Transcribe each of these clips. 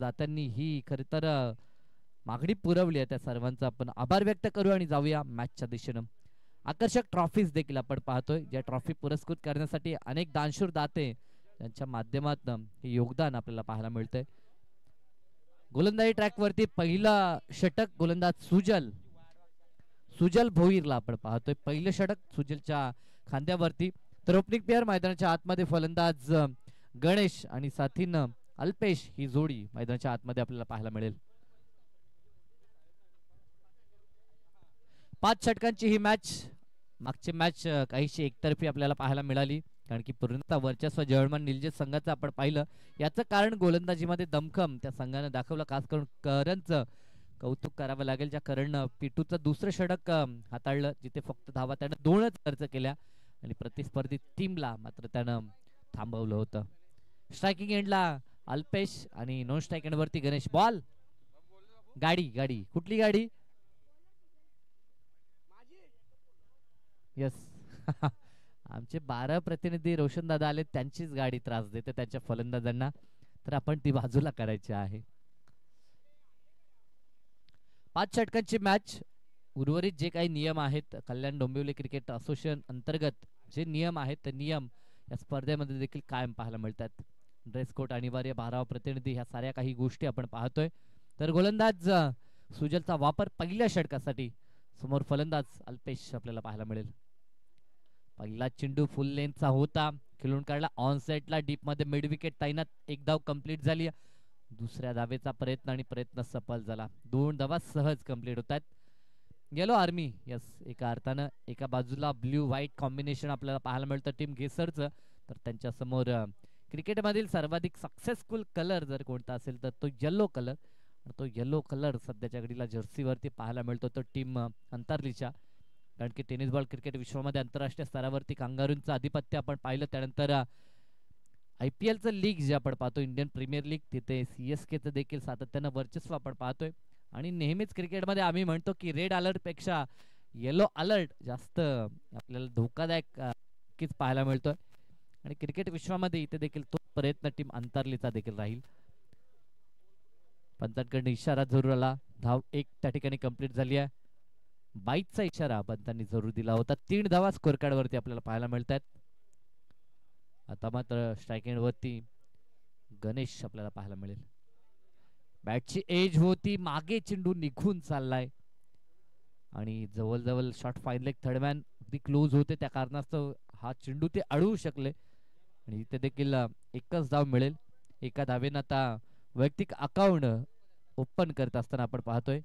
दात्यांनी ही खरे तर मागणी पुरवली आहे. त्या सर्वांचा आपण आभार व्यक्त करू आणि जाऊया मॅचच्या दिशेनं. आकर्षक ट्रॉफीज देखील आपण पाहतोय, ज्या ट्रॉफी पुरस्कृत करण्यासाठी अनेक दानशूर दाते यांच्या माध्यमातून हे योगदान आपल्याला पाहायला मिळतंय. गोलंदाजी ट्रॅक वरती पहिला षटक गोलंदाज सुजल भोईरला आपण पाहतोय. पहिलं षटक सुजलच्या खांद्यावरती. तर ओपनिंग पेअर मैदानाच्या आतमध्ये फलंदाज गणेश आणि साथीनं अल्पेश ही जोडी मैदानाच्या आतमध्ये आपल्याला पाहायला मिळेल. 5 षटकांची ही मॅच. मागची मॅच काहीशी एकतर्फी आपल्याला पाहायला मिळाली, कारण की पूर्णतः वर्चस्व जर्मन निलजित संघाचं आपण पाहिलं. याचं कारण गोलंदाजीमध्ये दमखम त्या संघाने दाखवलं. खास करून करणचं कौतुक करावं लागेल, ज्या करणनं पिटूचं दुसरं षटक हाताळलं, जिथे फक्त धावा त्यानं 2च खर्च केल्या आणि प्रतिस्पर्धी टीमला मात्र त्यानं थांबवलं होतं. स्ट्रायकिंग एंडला अल्पेश आणि नॉन स्ट्राईक एंडवरती गणेश. बॉल गाडी कुठली गाडी? यस आमचे 12 प्रतिनिधी रोशन दादा आले, त्यांचीच गाडी त्रास देते त्यांच्या फलंदाजांना, तर आपण ती बाजूला करायची आहे. 5 षटकांची मॅच. उर्वरित जे काही नियम आहेत कल्याण डोंबिवली क्रिकेट असोसिएशन अंतर्गत जे नियम आहेत ते नियम या स्पर्धेमध्ये देखील कायम पाहायला मिळतात. ड्रेस कोड अनिवार्य, 12 प्रतिनिधी, ह्या साऱ्या काही गोष्टी आपण पाहतोय. तर गोलंदाज सुजलचा वापर पहिल्या षटकासाठी. समोर फलंदाज अल्पेश आपल्याला पाहायला मिळेल. पहिला चेंडू फुल लेंथचा होता, खेळून काढला ऑन साइडला डीप मध्ये, मिड विकेट तैनात. एक धाव कंप्लीट झाली. दुसऱ्या धावेचा प्रयत्न आणि प्रयत्न सफल झाला. 2 धावा सहज कंप्लीट होतात. येलो आर्मी, यस, एका अर्थानं एका बाजूला ब्ल्यू व्हाईट कॉम्बिनेशन आपल्याला पाहायला मिळतं टीम घेसरचं, तर त्यांच्या समोर क्रिकेटमधील सर्वाधिक सक्सेसफुल कलर जर कोणता असेल तर तो येलो कलर. तो येलो कलर सध्याच्या घडीला जर्सीवरती पाहायला मिळतो तो टीम अंतरलीच्या. कारण की टेनिस बॉल क्रिकेट विश्वामध्ये आंतरराष्ट्रीय स्तरावरती कांगारूंचं आधिपत्य आपण पाहिलं. त्यानंतर IPLचं लीग जे आपण पाहतो, इंडियन प्रीमियर लीग, तिथे CSKचं देखील सातत्यानं वर्चस्व आपण पाहतोय. आणि नेहमीच क्रिकेटमध्ये आम्ही म्हणतो की रेड अलर्ट पेक्षा येलो अलर्ट जास्त आपल्याला धोकादायक पाहायला मिळतोय. आणि क्रिकेट विश्वामध्ये इथे देखील तो प्रयत्न टीम अंतरलीचा देखील राहील. पंचांकडे इशारा जरूर आला. धाव 1 त्या ठिकाणी कंप्लीट झाली आहे. 22चा इशारा पंतांनी जरूर दिला होता. 3 धावा स्कोर कार्ड वरती आपल्याला पाहायला मिळतात. आता मात्र स्ट्रायकिंग वरती गणेश आपल्याला पाहायला मिळेल. बॅटची एज होती, मागे चेंडू निघून चाललाय आणि जवळ शॉट फाईन लेग थर्डमॅन अगदी क्लोज होते, त्या कारणास्तव हा चेंडू ते अडवू शकले आणि इथे देखील एकच धाव मिळेल. एका धावेनं आता वैयक्तिक अकाउंट ओपन करत असताना आपण पाहतोय.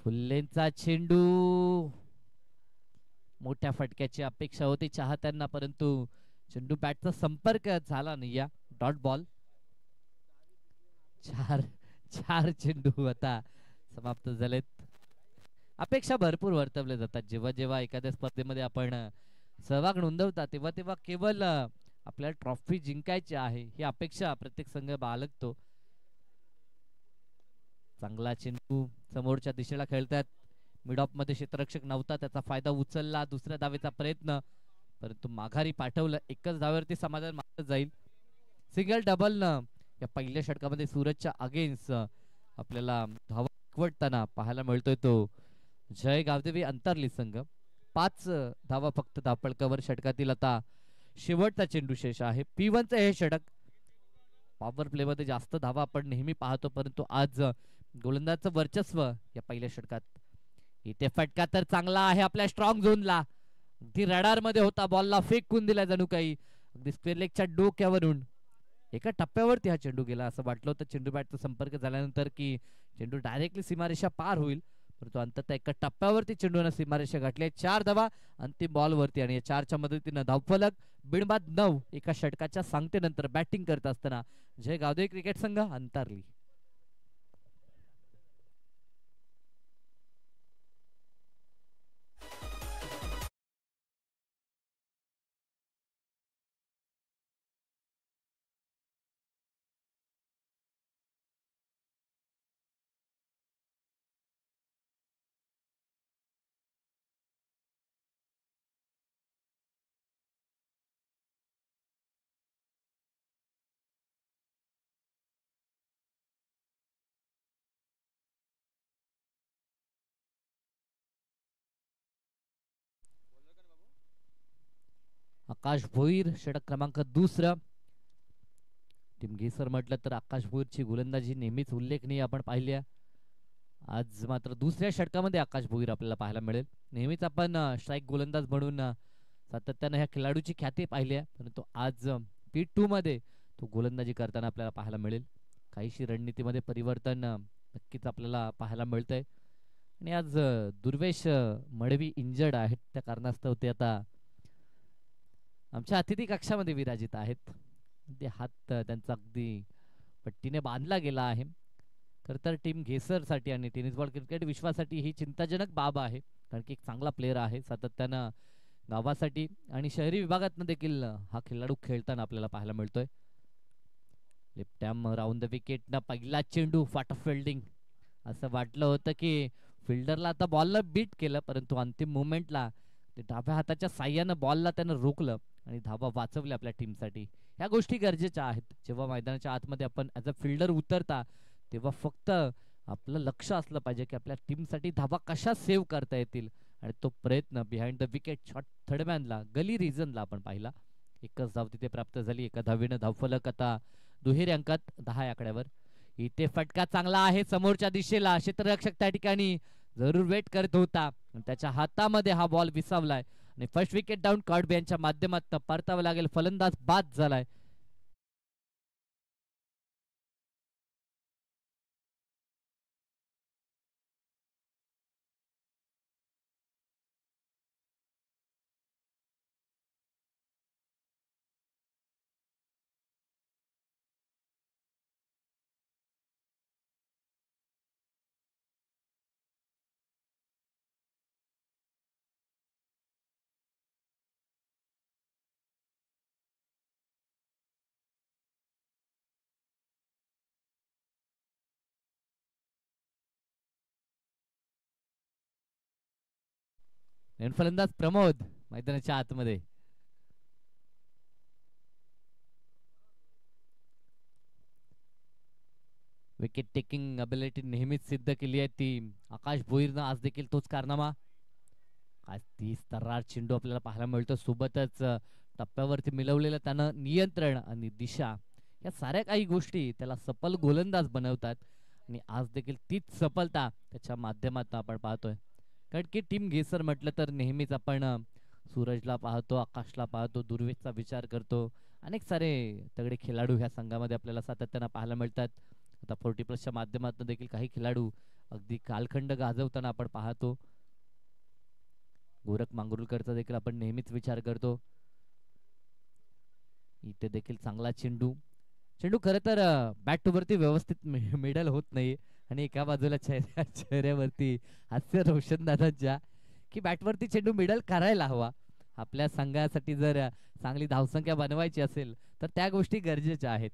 फुल्लेंचा चेंडू, मोठ्या फटक्याची अपेक्षा होती चाहत्यांना, परंतु चेंडू बॅटचा संपर्क झाला नाही. या डॉट बॉल. चार चेंडू आता समाप्त झालेत. अपेक्षा भरपूर वर्तवल्या जातात. जेव्हा जेव्हा एखाद्या स्पर्धेमध्ये आपण सहभाग नोंदवता तेव्हा तेव्हा केवळ आपल्याला ट्रॉफी जिंकायची आहे ही अपेक्षा प्रत्येक संघ बाळगतो. चांगला चेंडू समोरच्या दिशेला खेळतात. मिड ऑफ मध्ये क्षेत्ररक्षक नव्हता, त्याचा फायदा उचलला. दुसऱ्या धावेचा प्रयत्न, परंतु माघारी पाठवलं. एकच धावेवरती समाधान मानलं जाईल. सिंगल डबल न या पहिल्या षटकामध्ये सूरजच्या अगेन्स्ट आपल्याला धावा एकवटताना पाहायला मिळतोय तो जय गावदेवी अंतरली संघ. 5 धावा फक्त धावपळकावर षटकातील आता शेवटचा चेंडू शेष आहे. P1चं हे षटक. पॉवर प्ले मध्ये जास्त धावा आपण नेहमी पाहतो, परंतु आज गोलंदाजचं वर्चस्व या पहिल्या षटकात. इथे फटका तर चांगला आहे आपल्या स्ट्रॉंग झोनला. अगदी रडार मध्ये होता, बॉलला फेकून दिला जणू काही अगदी स्क्वेअर लेगच्या डोक्यावरून. एका टप्प्यावरती हा चेंडू गेला असं वाटलं होतं चेंडू बॅटचा संपर्क झाल्यानंतर की चेंडू डायरेक्टली सीमारेषा पार होईल, परंतु अंततः एका टप्प्यावरती चेंडूने सीमारेषा गाठली. 4 धावा अंतिम बॉलवरती आणि या 4च्या मदतीनं धावफलक बिनबाद 9 एका षटकाच्या सांगतेनंतर बॅटिंग करत असताना जय गावदेवी क्रिकेट संघ अंतरली. आकाश भोईर षटक क्रमांक दुसरा. टीम घेसर म्हटलं तर आकाश भोईरची गोलंदाजी नेहमीच उल्लेखनीय आपण पाहिली आहे. आज मात्र दुसऱ्या षटकामध्ये आकाश भोईर आपल्याला पाहायला मिळेल. नेहमीच आपण स्ट्राईक गोलंदाज म्हणून सातत्यानं ह्या खेळाडूची ख्याती पाहिली आहे, परंतु आज P2 मध्ये तो गोलंदाजी करताना आपल्याला पाहायला मिळेल. काहीशी रणनीतीमध्ये परिवर्तन नक्कीच आपल्याला पाहायला मिळतंय. आणि आज दुर्वेश मडवी इंजर्ड आहेत, त्या कारणास्तव ते आता आमच्या अतिथी कक्षामध्ये विराजित आहेत. ते हात त्यांचा अगदी पट्टीने बांधला गेला आहे. खरं तर टीम घेसरसाठी आणि टेनिस बॉल क्रिकेट विश्वासाठी ही चिंताजनक बाब आहे, कारण की एक चांगला प्लेअर आहे. सातत्यानं गावासाठी आणि शहरी विभागातनं देखील हा खेळाडू खेळताना आपल्याला पाहायला मिळतोय. लेफ्ट राऊंड द विकेट ना पहिला चेंडू फाट फिल्डिंग. असं वाटलं होतं की फिल्डरला आता बॉलला बीट केलं, परंतु अंतिम मुवमेंटला ते डाव्या हाताच्या साह्यानं बॉलला त्यानं रोखलं आणि धावा वाचवल्या आपल्या टीमसाठी. ह्या गोष्टी गरजेच्या आहेत. जेव्हा मैदानाच्या आतमध्ये आपण ॲज अ फिल्डर उतरता तेव्हा फक्त आपलं लक्ष असलं पाहिजे की आपल्या टीमसाठी धावा कशा सेव्ह करता येतील, आणि तो प्रयत्न बिहाइंड द विकेट शॉट थर्डमॅनला गली रिजनला आपण पाहिला. एकच धाव तिथे प्राप्त झाली. एका धावेनं धावफलक आता दुहेरी अंकात 10 आकड्यावर. इथे फटका चांगला आहे समोरच्या दिशेला. क्षेत्ररक्षक त्या ठिकाणी जरूर वेट करत होता, त्याच्या हातामध्ये हा बॉल विसावलाय आणि फर्स्ट विकेट डाऊन. कॉडबे यांच्या माध्यमातून परतावं लागेल. फलंदाज बाद झालाय. फलंदाज प्रमोद मैदानाच्या आतमध्ये. विकेट टेकिंग अबिलिटी नेहमीच सिद्ध केली आहे ती आकाश भोईरनं. आज देखील तोच कारनामा. आज 30 तर्रार चेंडू आपल्याला पाहायला मिळतो. सोबतच टप्प्यावरती मिळवलेलं त्यानं नियंत्रण आणि दिशा, या साऱ्या काही गोष्टी त्याला सफल गोलंदाज बनवतात. आणि आज देखील तीच सफलता त्याच्या माध्यमातून आपण पाहतोय. कारण की टीम घेसर म्हटलं तर नेहमीच आपण सूरजला पाहतो, आकाशला पाहतो, दुर्वेशचा विचार करतो. अनेक सारे तगडे खेळाडू ह्या संघामध्ये आपल्याला सातत्यानं पाहायला मिळतात. आता 40+ माध्यमातून देखील काही खेळाडू अगदी कालखंड गाजवताना आपण पाहतो. गोरख मांगरुळकरचा देखील आपण नेहमीच विचार करतो. इथे देखील चांगला चेंडू. चेंडू खरं तर बॅट वरती व्यवस्थित मिडल होत नाही, आणि एका बाजूला चेहऱ्यावरती हास्य रोशन दादांच्या की बॅटवरती चेंडू मिडल करायला हवा. आपल्या संघासाठी जर चांगली धावसंख्या बनवायची असेल तर त्या गोष्टी गरजेच्या आहेत.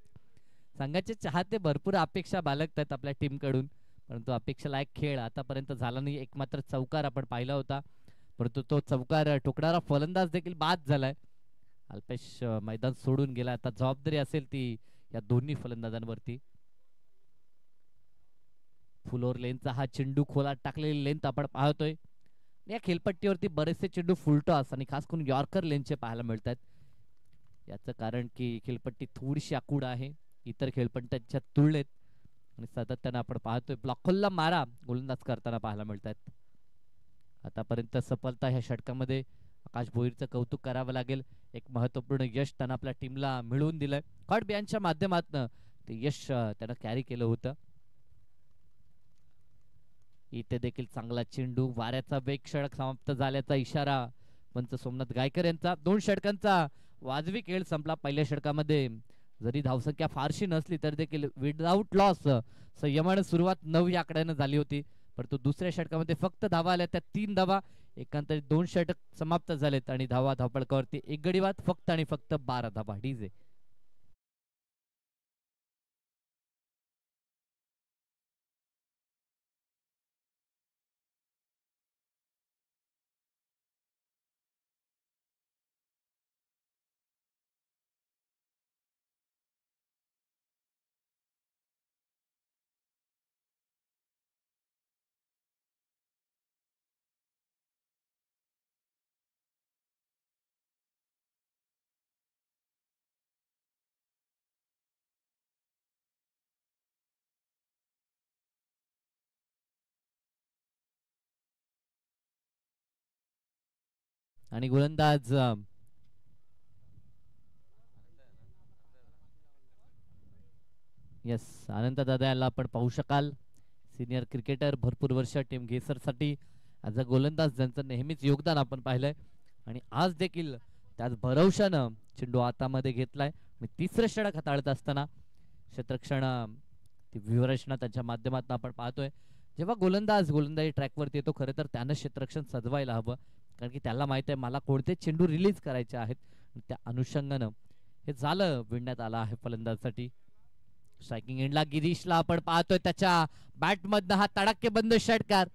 संघाचे चाहते भरपूर अपेक्षा बाळगतात आपल्या टीम कडून, परंतु अपेक्षालायक खेळ आतापर्यंत झाला नाही. एक मात्र चौकार आपण पाहिला होता, परंतु तो चौकार ठोकणारा फलंदाज देखील बाद झालाय. अल्पेश मैदान सोडून गेला. आता जबाबदारी असेल ती या दोन्ही फलंदाजांवरती. फुल ओव्हर लेनचा हा चेंडू खोलात टाकलेली लेंथ आपण पाहतोय. या खेळपट्टीवरती बरेचसे चेंडू फुलटॉस आणि खास करून यॉर्कर लेनचे पाहायला मिळतात. याचं कारण की खेळपट्टी थोडीशी आखूड आहे इतर खेळपट्ट्यांच्या तुलनेत, आणि सातत्यानं आपण पाहतोय ब्लॉकहोलला मारा गोलंदाज करताना पाहायला मिळतात. आतापर्यंत सफलता ह्या षटकामध्ये आकाश भोईरचं कौतुक करावं लागेल. एक महत्वपूर्ण यश त्यानं आपल्या टीमला मिळवून दिलंय. कॉडबे यांच्या माध्यमातून ते यश त्यानं कॅरी केलं होतं. इथे देखील चांगला चेंडू. वाऱ्याचा वेग षटक समाप्त झाल्याचा इशारा पंच सोमनाथ गायकर यांचा. 2 षटकांचा वाजवी खेळ संपला. पहिल्या षटकामध्ये जरी धावसंख्या फारशी नसली तर देखील विदाऊट लॉस संयमानं सुरुवात 9 या आकड्यानं झाली होती, परंतु दुसऱ्या षटकामध्ये फक्त धावा आल्या त्या 3 धावा. एकांतरित 2 षटक समाप्त झालेत आणि धावा धावपळकावरती एक गडी बाद फक्त आणि फक्त 12 धावा. डीजे आणि गोलंदाज यस अनंत दादा याला आपण पाहू शकाल. सिनियर क्रिकेटर, भरपूर वर्ष टीम घेसरसाठी ॲज अ गोलंदाज ज्यांचं नेहमीच योगदान आपण पाहिलंय. आणि आज देखील त्याच भरवशानं चेंडू हातामध्ये घेतलाय. तिसरं षटक हाताळत असताना क्षेत्ररक्षण ती व्यूहरचना त्यांच्या माध्यमातून आपण पाहतोय. जेव्हा गोलंदाजी ट्रॅकवरती येतो खरं तर त्यानं क्षेत्ररक्षण सजवायला हवं, कारण की त्याला माहित आहे मला कोणते चेंडू रिलीज करायचे आहेत. त्या अनुषंगानं हे झालं, विणण्यात आलं आहे फलंदाजासाठी. स्ट्रायकिंग एंडला गिरीशला आपण पाहतोय, त्याच्या बॅटमधनं हा तडाखेबंद षटकार.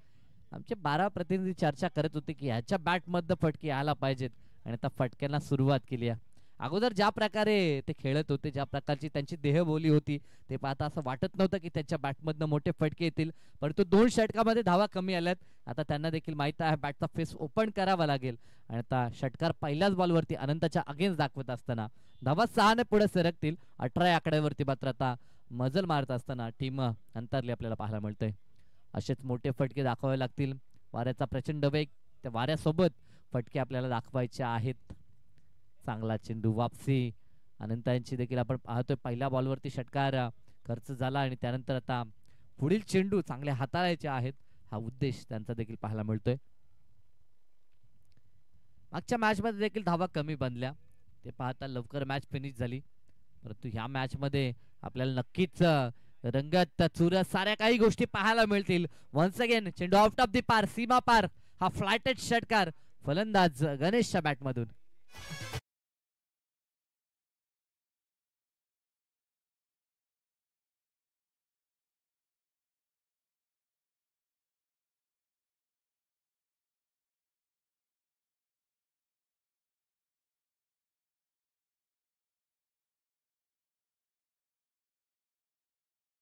आमचे 12 प्रतिनिधी चर्चा करत होते की ह्याच्या बॅटमधनं फटके यायला पाहिजेत आणि आता फटक्यांना सुरुवात केली आहे. अगोदर ज्या प्रकारे ते खेळत होते, ज्या प्रकारची त्यांची देहबोली होती, ते पाहता असं वाटत नव्हतं की त्यांच्या बॅटमधनं मोठे फटके येतील. परंतु 2 षटकामध्ये धावा कमी आल्यात. आता त्यांना देखील माहित आहे बॅटचा फेस ओपन करावा लागेल. आणि आता षटकार पहिल्याच बॉलवरती अनंताच्या अगेन्स्ट दाखवत असताना धावा 6 ने पुढे सरकतील. 18 आकड्यावरती मात्र आता मजल मारत असताना टीम अंतरली आपल्याला पाहायला मिळतंय. असेच मोठे फटके दाखवावे लागतील. वाऱ्याचा प्रचंड वेग, त्या वाऱ्यासोबत फटके आपल्याला दाखवायचे आहेत. चांगला चेंडू वापसी अनंतांची देखील आपण पाहतोय. पहिल्या बॉलवरती षटकार खर्च झाला आणि त्यानंतर आता पुढील चेंडू चांगले हाताळायचे आहेत, हा उद्देश त्यांचा देखील पाहायला मिळतोय. मागच्या मॅच मध्ये देखील धावा कमी बनल्या, ते पाहता लवकर मॅच फिनिश झाली. परंतु ह्या मॅच मध्ये आपल्याला नक्कीच रंगत चुरस साऱ्या काही गोष्टी पाहायला मिळतील. वन्स अगेन चेंडू आउट ऑफ दी पार, सीमा पार, हा फ्लायटेड षटकार फलंदाज गणेशच्या बॅटमधून.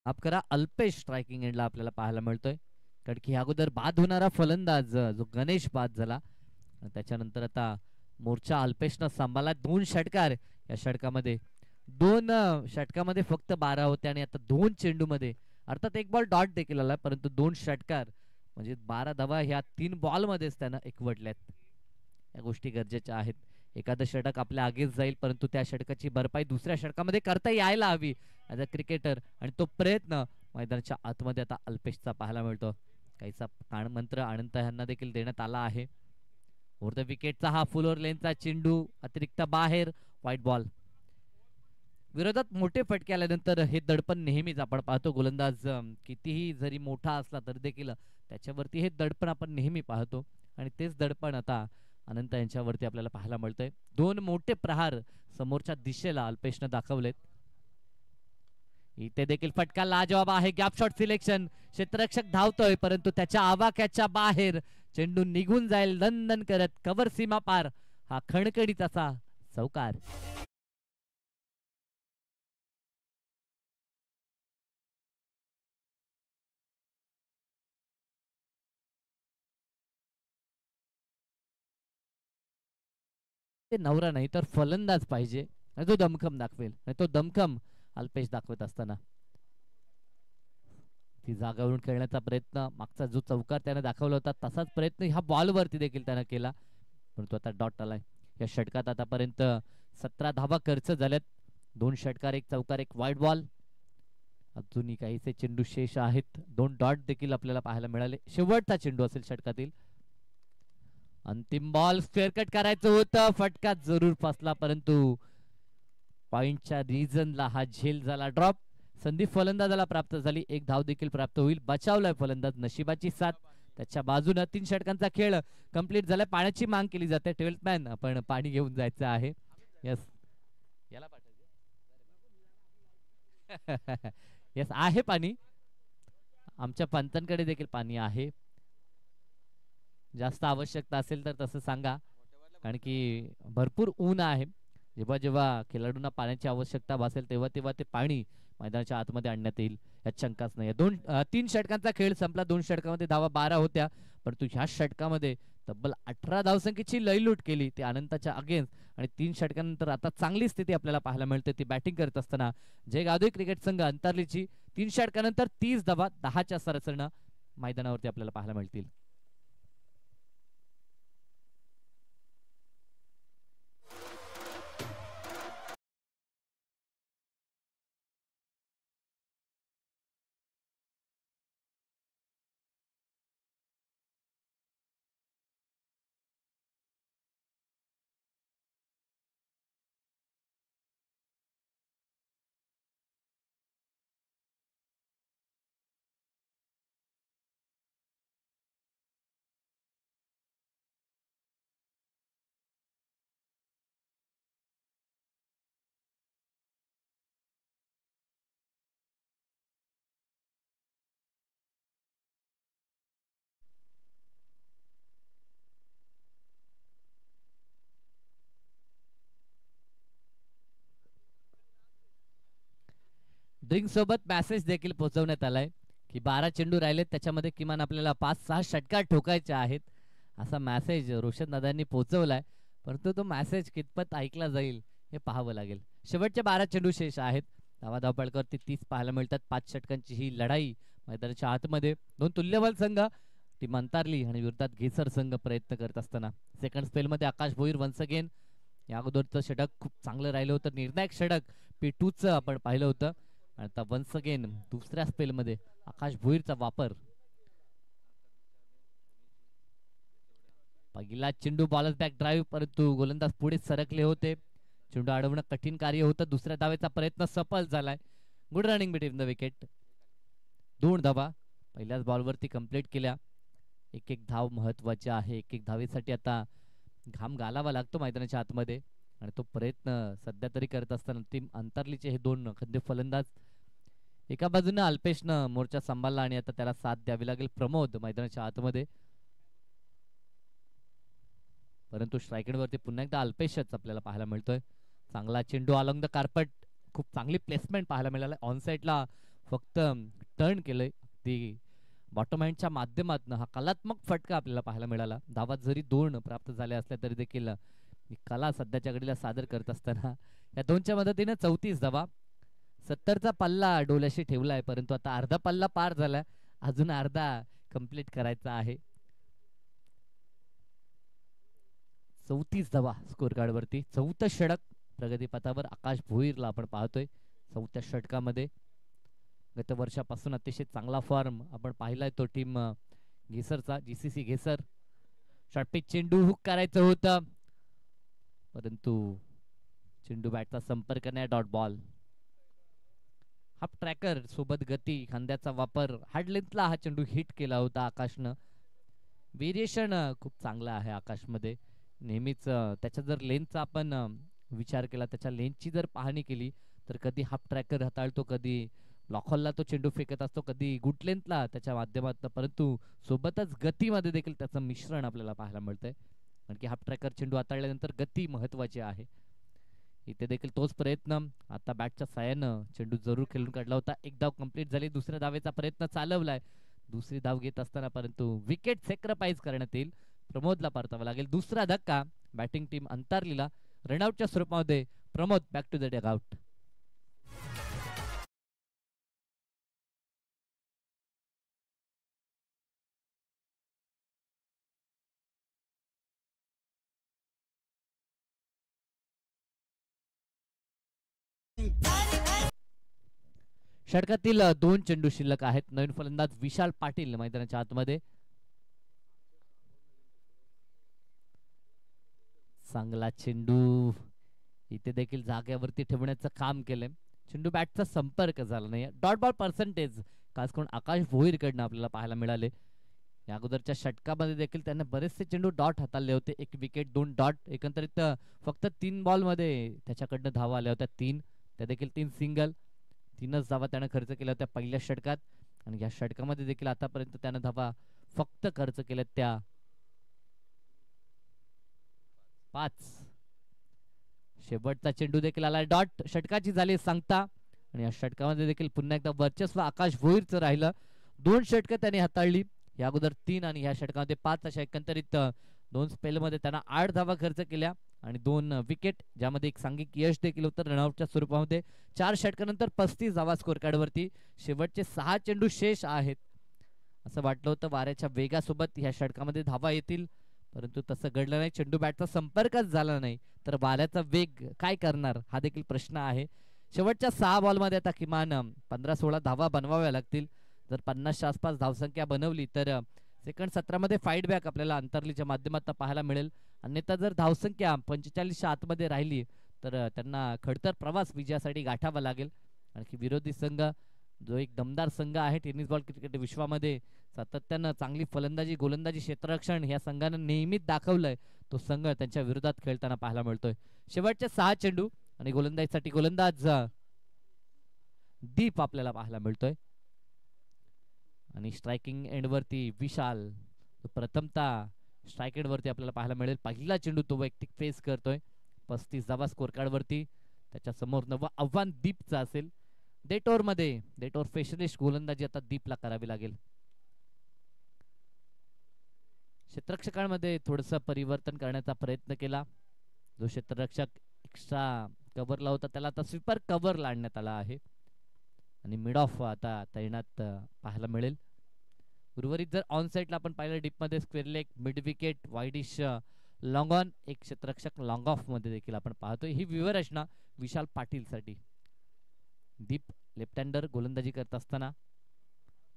माफ करा, अल्पेश स्ट्रायकिंग एंडला आपल्याला पाहायला मिळतोय. कारण की अगोदर बाद होणारा फलंदाज जो गणेश बाद झाला, त्याच्यानंतर आता मोर्चा अल्पेशनं सांभाळला. 2 षटकार या षटकामध्ये, 2 षटकामध्ये फक्त 12 होते आणि आता 2 चेंडूमध्ये अर्थात 1 बॉल डॉट देखील आला, परंतु 2 षटकार म्हणजे 12 धावा ह्या 3 बॉलमध्येच त्यानं एकवटल्यात. या गोष्टी गरजेच्या आहेत. एखादं षटक आपल्या आगेच जाईल, परंतु त्या षटकाची भरपाई दुसऱ्या षटकामध्ये करता यायला हवी ॲज अ क्रिकेटर, आणि तो प्रयत्न मैदानाच्या आतमध्ये आता अल्पेशचा पाहायला मिळतो. काहीसा कानमंत्र अनंत यांना देखील देण्यात आला आहे. ओव्हर द विकेटचा हा फुल ओव्हर लेनचा चेंडू अतिरिक्त बाहेर, व्हाईट बॉल. विरोधात मोठे फटके आल्यानंतर हे दडपण नेहमीच आपण पाहतो. गोलंदाज कितीही जरी मोठा असला तरी देखील त्याच्यावरती हे दडपण आपण नेहमी पाहतो, आणि तेच दडपण आता अनंत यांच्यावरती आपल्याला पाहायला मिळतंय. 2 मोठे प्रहार समोरच्या दिशेला अल्पेशनं दाखवलेत. इथे देखील फटका लाजवाब आहे. गॅप शॉट सिलेक्शन, क्षेत्ररक्षक धावतोय परंतु त्याच्या आवाक्याच्या बाहेर चेंडू निघून जाईल दणदण करत. कव्हर सीमा पार, हा खणखणीत असा चौकार. ते नवरा नाही तर फलंदाज पाहिजे, तो दमखम दाखवेल. तो दमखम अल्पेश दाखवत असताना ती जागावरून खेळण्याचा प्रयत्न, मागचा जो चौकार त्याने दाखवला होता तसाच प्रयत्न ह्या बॉलवरती देखील त्याने केला, परंतु आता डॉट आलाय. या षटकात आतापर्यंत 17 धावा खर्च झाल्यात. 2 षटकार, 1 चौकार, 1 वाईड बॉल. अजूनही काहीसे चेंडू शेष आहेत. 2 डॉट देखील आपल्याला पाहायला मिळाले. शेवटचा चेंडू असेल षटकातील. अंतिम बॉल, स्क्वेअर कट करायचं होतं, फटका जरूर फसला, परंतु पॉइंटच्या रिजनला हा झेल झाला ड्रॉप. संधी फलंदाजाला प्राप्त झाली. 1 धाव देखील प्राप्त होईल. बचावलाय फलंदाज, नशिबाची साथ त्याच्या बाजूने. 3 षटकांचा खेळ कंप्लीट झालाय. पाण्याची मांग केली जाते. 12th मॅन आपण पाणी घेऊन जायचं आहे. यस, याला पाठवायचं. यस, आहे पाणी. आमच्या पंचांकडे देखील पाणी आहे. जास्त आवश्यकता असेल तर तसं सांगा, कारण की भरपूर ऊन आहे. जेव्हा जेव्हा खेळाडूंना पाण्याची आवश्यकता भासेल तेव्हा तेव्हा ते पाणी मैदानाच्या आतमध्ये आणण्यात येईल, यात शंकाच नाही. 3 षटकांचा खेळ संपला. 2 षटकामध्ये धावा 12 होत्या, परंतु ह्या षटकामध्ये तब्बल 18 धावसंख्येची लयलूट केली ते अनंताच्या अगेन्स्ट. आणि 3 षटकानंतर आता चांगली स्थिती आपल्याला पाहायला मिळते ती बॅटिंग करत असताना जय गावदेवी क्रिकेट संघ अंतरलीची. 3 षटकानंतर 30 धावा 10च्या सरासरीनं मैदानावरती आपल्याला पाहायला मिळतील. ड्रिंक सोबत मेसेज देखील पोहोचवण्यात आलाय की 12 चेंडू राहिलेत, त्याच्यामध्ये किमान आपल्याला 5-6 षटकार ठोकायच्या आहेत, असा मेसेज रोशन दादांनी पोहोचवलाय. परंतु तो मेसेज कितपत ऐकला जाईल हे पाहावं लागेल. शेवटचे 12 चेंडू शेष आहेत. धावाधावपळकावरती 30 पाहायला मिळतात. 5 षटकांची ही लढाई मैदानाच्या आतमध्ये. दोन तुल्यबल संघ टीम अंतारली आणि विरोधात घेसर संघ प्रयत्न करत असताना सेकंड स्पेल मध्ये आकाश भोईर वन्स अगेन. या अगोदरचं षटक खूप चांगलं राहिलं होतं, निर्णायक षटक P2चं आपण पाहिलं होतं. आणि आता वन्स अगेन दुसऱ्या स्पेल मध्ये आकाश भोईरचा वापर. पहिला चेंडू बॉलर बॅक ड्राईव्ह, परंतु गोलंदाज पुढे सरकले होते. चेंडू अडवणं कठीण कार्य होतं. दुसऱ्या धावेचा प्रयत्न सफल झालाय. Good running between the wicket. 2 धावा पहिल्याच बॉलवरती कंप्लीट केल्या. एक एक धाव महत्वाची आहे. एक एक धावेसाठी आता घाम घालावा लागतो मैदानाच्या आतमध्ये आणि तो प्रयत्न सध्या तरी करत असताना टीम अंतरलीचे हे दोन खंदे फलंदाज. एका बाजूने अल्पेशनं मोर्चा सांभाळला आणि आता त्याला साथ द्यावी लागेल प्रमोद मैदानाच्या आतमध्ये. परंतु स्ट्रायकेडवरती पुन्हा एकदा अल्पेशच आपल्याला पाहायला मिळतोय. चांगला चेंडू अलॉंग द कार्पेट, खूप चांगली प्लेसमेंट पाहायला मिळाली. ऑन साईडला फक्त टर्न केलंय. ती बॉटम हँडच्या माध्यमातून हा कलात्मक फटका आपल्याला पाहायला मिळाला. धावात जरी 2 प्राप्त झाल्या असल्या तरी देखील कला सध्याच्या घडीला सादर करत असताना या दोनच्या मदतीने 34 धावा. 70चा पल्ला डोल्याशी ठेवलाय, परंतु आता अर्धा पल्ला पार झाला, अजून अर्धा कंप्लीट करायचा आहे. 34 धावा स्कोर कार्ड वरती. 4थं षटक प्रगतीपथावर आकाश भोईरला आपण पाहतोय. 4थ्या षटकामध्ये गत वर्षापासून अतिशय चांगला फॉर्म आपण पाहिलाय तो टीम घेसरचा, GCC घेसर. शॉर्टपिच चेंडू हुक करायचं होतं, परंतु चेंडू बॅटचा संपर्क नाही. Dot ball. हाफ ट्रॅकर सोबत गती, खांद्याचा वापर, हार्ड लेंथला हा चेंडू हिट केला होता आकाशनं. व्हेरिएशन खूप चांगला आहे आकाशमध्ये. नेहमीच त्याच्या जर लेंथचा आपण विचार केला, त्याच्या लेंथची जर पाहणी केली तर कधी हाफ ट्रॅकर हाताळतो, कधी लॉकहॉलला तो चेंडू फेकत असतो, कधी गुड लेंथला त्याच्या माध्यमातून, परंतु सोबतच गतीमध्ये देखील त्याचं मिश्रण आपल्याला पाहायला मिळतंय. कारण की हाफ ट्रॅकर चेंडू हाताळल्यानंतर गती महत्वाची आहे. इथे देखील तोच प्रयत्न. आता बॅटच्या साह्यानं चेंडू जरूर खेळून काढला होता. एक धाव कंप्लीट झाली. दुसऱ्या धावेचा प्रयत्न चालवलाय. दुसरी धाव घेत असताना परंतु विकेट सॅक्रिफाईस करण्यात येईल. प्रमोदला परतावा लागेल. दुसरा धक्का बॅटिंग टीम अंतारलीला. रनआउटच्या स्वरूपामध्ये Pramod back to the dugout. षटकातील 2 चेंडू शिल्लक आहेत. नवीन फलंदाज विशाल पाटील मैदानाच्या आतमध्ये. चांगला चेंडू इथे देखील जागेवरती ठेवण्याचं काम केलंय. चेंडू बॅटचा संपर्क झाला नाही. डॉट बॉल पर्सेंटेज खास करून आकाश भोईरकडनं आपल्याला पाहायला मिळाले. या अगोदरच्या षटकामध्ये देखील त्याने बरेचसे चेंडू डॉट हाताळले होते. 1 विकेट 2 डॉट, एकंदरीत फक्त 3 बॉल मध्ये त्याच्याकडनं धावा आल्या होत्या 3, त्या देखील 3 सिंगल. 3च धावा त्यानं खर्च केल्या होत्या पहिल्या षटकात आणि या षटकामध्ये देखील आतापर्यंत त्यानं धावा फक्त खर्च केल्या त्या 5. शेवटचा चेंडू देखील आला डॉट. षटकाची झाली सांगता आणि या षटकामध्ये देखील पुन्हा एकदा वर्चस्व आकाश भोईरचं राहिलं. 2 षटकं त्याने हाताळली. या अगोदर 3 आणि या षटकामध्ये 5, अशा एकंदरीत 2 स्पेलमध्ये त्यांना 8 धावा खर्च केल्या आणि 2 विकेट, ज्यामध्ये एक सांघिक यश देखील होतं रनआउटच्या स्वरूपामध्ये. 4 षटकानंतर 35 धावा स्कोर कार्ड वरती. शेवटचे 6 चेंडू शेष आहेत. असं वाटलं होतं वाऱ्याच्या वेगासोबत या षटकामध्ये धावा येतील, परंतु तसं घडलं नाही. चेंडू बॅटचा संपर्कच झाला नाही, तर वाऱ्याचा वेग काय करणार हा देखील प्रश्न आहे. शेवटच्या 6 बॉलमध्ये आता किमान 15-16 धावा बनवाव्या लागतील. जर 50च्या आसपास धावसंख्या बनवली तर सेकंड सत्रामध्ये फाईट बॅक आपल्याला अंतरलीच्या माध्यमातून पाहायला मिळेल. अन्यथा जर धावसंख्या 45च्या आतमध्ये राहिली तर त्यांना खडतर प्रवास विजयासाठी गाठावा लागेल. आणखी विरोधी संघ जो एक दमदार संघ आहे टेनिस बॉल क्रिकेट विश्वामध्ये, सातत्यानं चांगली फलंदाजी गोलंदाजी क्षेत्ररक्षण या संघानं नेहमीच दाखवलंय, तो संघ त्यांच्या विरोधात खेळताना पाहायला मिळतोय. शेवटचे 6 चेंडू आणि गोलंदाजीसाठी गोलंदाज दीप आपल्याला पाहायला मिळतोय आणि स्ट्रायकिंग एंडवरती विशाल प्रथमतः स्ट्राइक एंडवरती आपल्याला पाहायला मिळेल. पहिला चेंडू तो वैयक्तिक फेस करतोय. 35 धावा स्कोर कार्ड वरती. त्याच्या समोर नवं आव्हान दीपचं असेल डेट मध्ये डेट स्पेशलिस्ट गोलंदाजी आता दीपला करावी लागेल. क्षेत्ररक्षकांमध्ये थोडस परिवर्तन करण्याचा प्रयत्न केला. जो क्षेत्ररक्षक एक्स्ट्रा कव्हरला होता त्याला आता स्वीपर कव्हर लाडण्यात आला आहे आणि मिड ऑफ आता तैनात पाहायला मिळेल. उर्वरित जर ऑन साइडला आपण पाहिलं डीप मध्ये square leg, mid wicket, widish, long on, एक क्षेत्ररक्षक लॉंग ऑफ मध्ये देखील आपण पाहतोय. ही व्यूव्हरचना विशाल पाटील साठी. दीप लेफ्ट हँडर गोलंदाजी करत असताना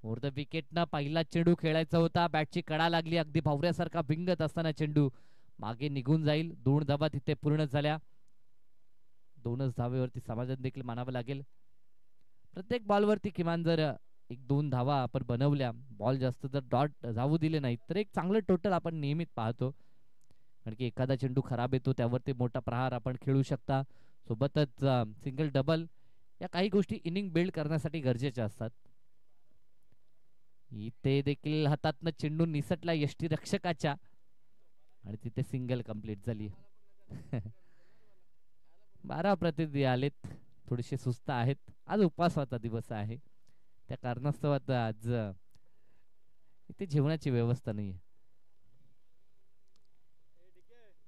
ओव्हर द विकेट ना पहिला चेंडू खेळायचा होता. बॅटची कडा लागली, अगदी भावऱ्यासारखा भिंगत असताना चेंडू मागे निघून जाईल. 2 धावा तिथे पूर्ण झाल्या. 2च धावेवरती समाधान देखील मानावं लागेल. प्रत्येक बॉलवरती किमान जर 1-2 धावा आपण बनवल्या, बॉल जास्त जर डॉट जाऊ दिले नाहीत तर एक चांगलं टोटल आपण नियमित पाहतो. कारण की एखादा चेंडू खराब येतो त्यावरती मोठा प्रहार आपण खेळू शकता. सोबतच सिंगल डबल या काही गोष्टी इनिंग बिल्ड करण्यासाठी गरजेच्या असतात. इथे देखील हातातनं चेंडू निसटला यष्टी रक्षकाच्या आणि तिथे सिंगल कंप्लीट झाली. 12 प्रतिनिधी आलेत, थोडेसे सुस्त आहेत. आज उपवासाचा दिवस आहे, त्या कारणास्तव आता आज इथे जेवणाची व्यवस्था नाहीये.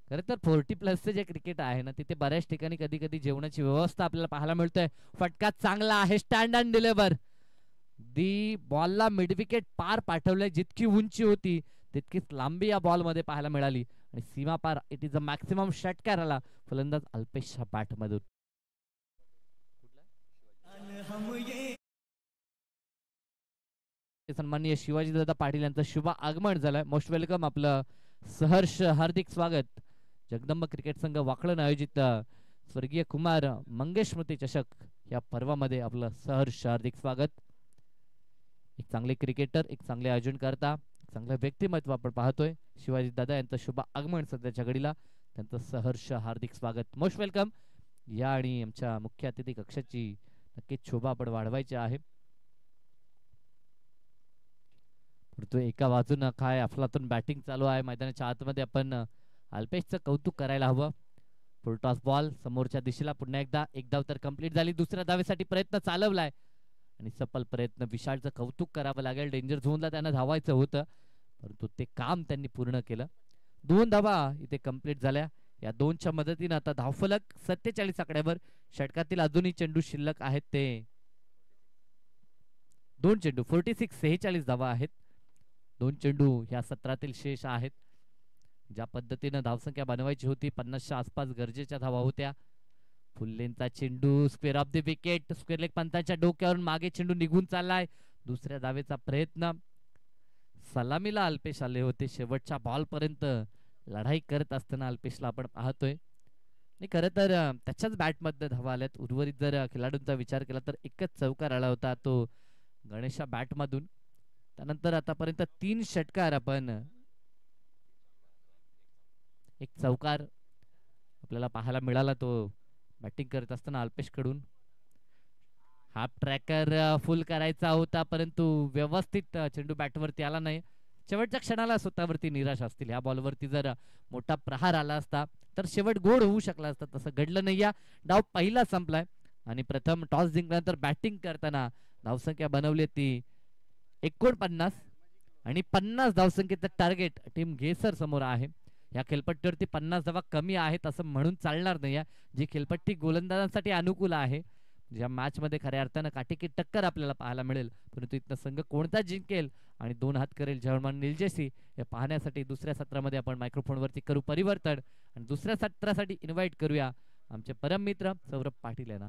खरं तर 40+ जे क्रिकेट आहे ना तिथे बऱ्याच ठिकाणी कधी कधी जेवणाची व्यवस्था आपल्याला पाहायला मिळते. फटका चांगला आहे, स्टँड अँड डिलिव्हर. दी बॉलला मिड विकेट पार पाठवलंय. जितकी उंची होती तितकीच लांबी या बॉल मध्ये पाहायला मिळाली आणि सीमा पार. इट इज अ मॅक्सिमम षटकार आला फलंदाज अल्पेशच्या बॅट मधून. सन्माननीय शिवाजी दादा पाटील यांचं शुभ आगमन झालंय. मोस्ट वेलकम, आपलं सहर्ष हार्दिक स्वागत. जगदंब क्रिकेट संघ वाकळण आयोजित स्वर्गीय कुमार मंगेश स्मृती चषक या पर्वामध्ये आपलं सहर्ष हार्दिक स्वागत. एक चांगले क्रिकेटर, एक चांगले आयोजन करता, चांगलं व्यक्तिमत्व आपण पाहतोय. शिवाजी दादा यांचं शुभ आगमन सध्याच्या घडीला, त्यांचं सहर्ष हार्दिक स्वागत. मोस्ट वेलकम या. आणि आमच्या मुख्य अतिथी कक्षाची नक्कीच शोभा आपण वाढवायची आहे. परंतु एका बाजूनं काय अफलातून बॅटिंग चालू आहे मैदानाच्या आतमध्ये. आपण अल्पेशचं कौतुक करायला हवं. फुलटॉस बॉल समोरच्या दिशेला, पुन्हा एकदा एक धाव तर कंप्लीट झाली. दुसऱ्या धावेसाठी प्रयत्न चालवलाय आणि सफल प्रयत्न. विशालचं कौतुक करावं लागेल. डेंजर झोनला त्यांना धावायचं होतं परंतु ते काम त्यांनी पूर्ण केलं. 2 धावा इथे कंप्लीट झाल्या. या 2च्या मदतीनं आता धावफलक 47 आकड्यावर. षटकातील अजूनही चेंडू शिल्लक आहेत ते 2 चेंडू. 46 धावा आहेत. 2 चेंडू ह्या सत्रातील शेष आहेत. ज्या पद्धतीनं धावसंख्या बनवायची होती 50च्या आसपास गरजेच्या धावा होत्या. फुल्लेंचा चेंडू square off the wicket. Square leg पंतांच्या डोक्यावरून मागे चेंडू निघून चाललाय. दुसऱ्या धावेचा प्रयत्न. सलामीला अल्पेश आले होते. शेवटच्या बॉल पर्यंत लढाई करत असताना अल्पेशला आपण पाहतोय. आणि खरं तर त्याच्याच बॅटमध्ये धावा आल्यात. उर्वरित जर खेळाडूंचा विचार केला तर एकच चौकार आला होता, तो गणेशा बॅट मधून. त्यानंतर आतापर्यंत 3 षटकार, आपण एक चौकार आपल्याला पाहायला मिळाला तो बॅटिंग करत असताना अल्पेश कडून. हाफ ट्रॅकर फुल करायचा होता परंतु व्यवस्थित चेंडू बॅटवरती आला नाही. शेवटच्या क्षणाला स्वतःवरती निराश असतील. ह्या बॉलवरती जर मोठा प्रहार आला असता तर शेवट गोड होऊ शकला असता. तसं घडलं नाही. या डाव पहिला संपलाय आणि प्रथम टॉस जिंकल्यानंतर बॅटिंग करताना धावसंख्या बनवली ती 49 आणि 50 धावसंख्येचं टार्गेट टीम घेसर समोर आहे. या खेळपट्टीवरती 50 धावा कमी आहेत असं म्हणून चालणार नाही. जी खेळपट्टी गोलंदाजांसाठी अनुकूल आहे, ज्या मॅच मध्ये खऱ्या अर्थानं काटेकी टक्कर आपल्याला पाहायला मिळेल. परंतु इथं संघ कोणता जिंकेल आणि 2 हात करेल जर्मन निलजेसी हे पाहण्यासाठी दुसऱ्या सत्रामध्ये आपण मायक्रोफोनवरती करू परिवर्तन आणि दुसऱ्या सत्रासाठी इन्व्हाइट करूया आमचे परम मित्र सौरभ पाटील यांना.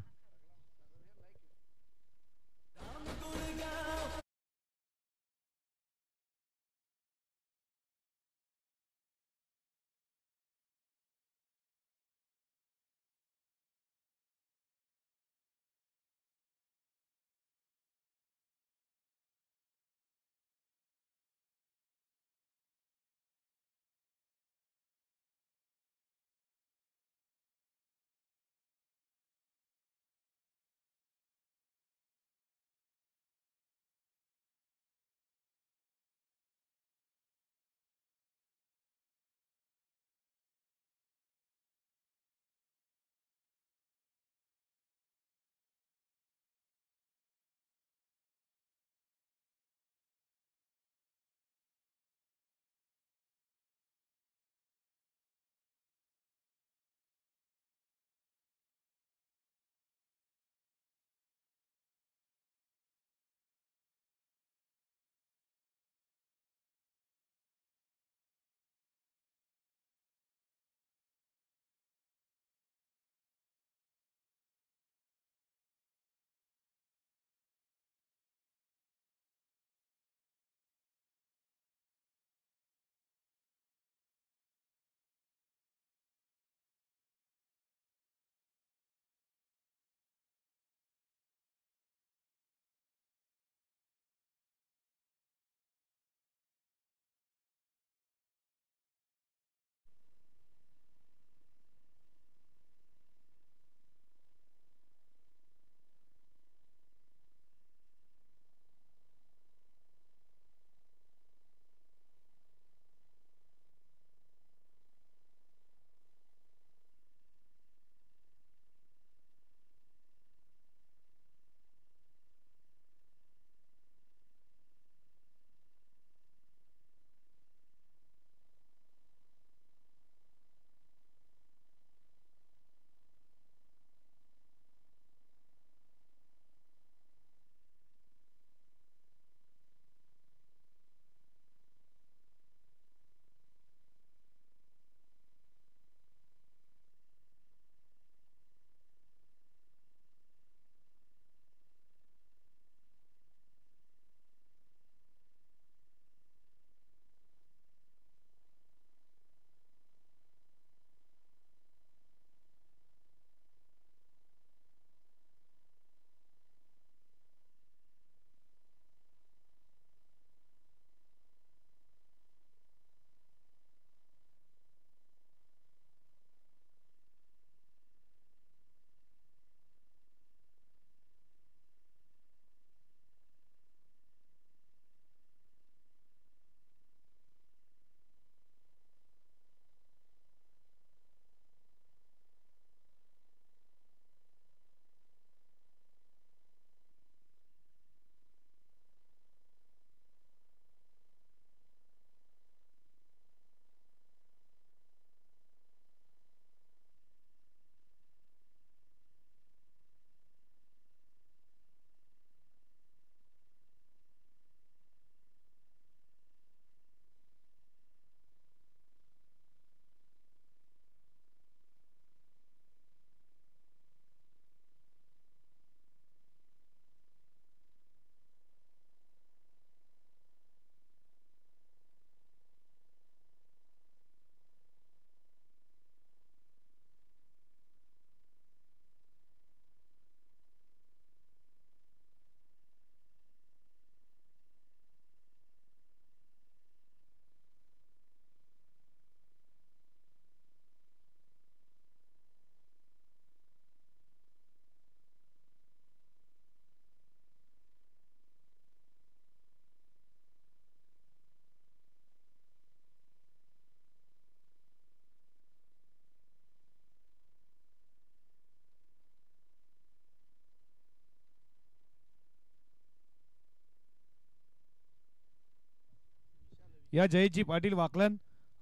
या जयजी पाटील वाकलन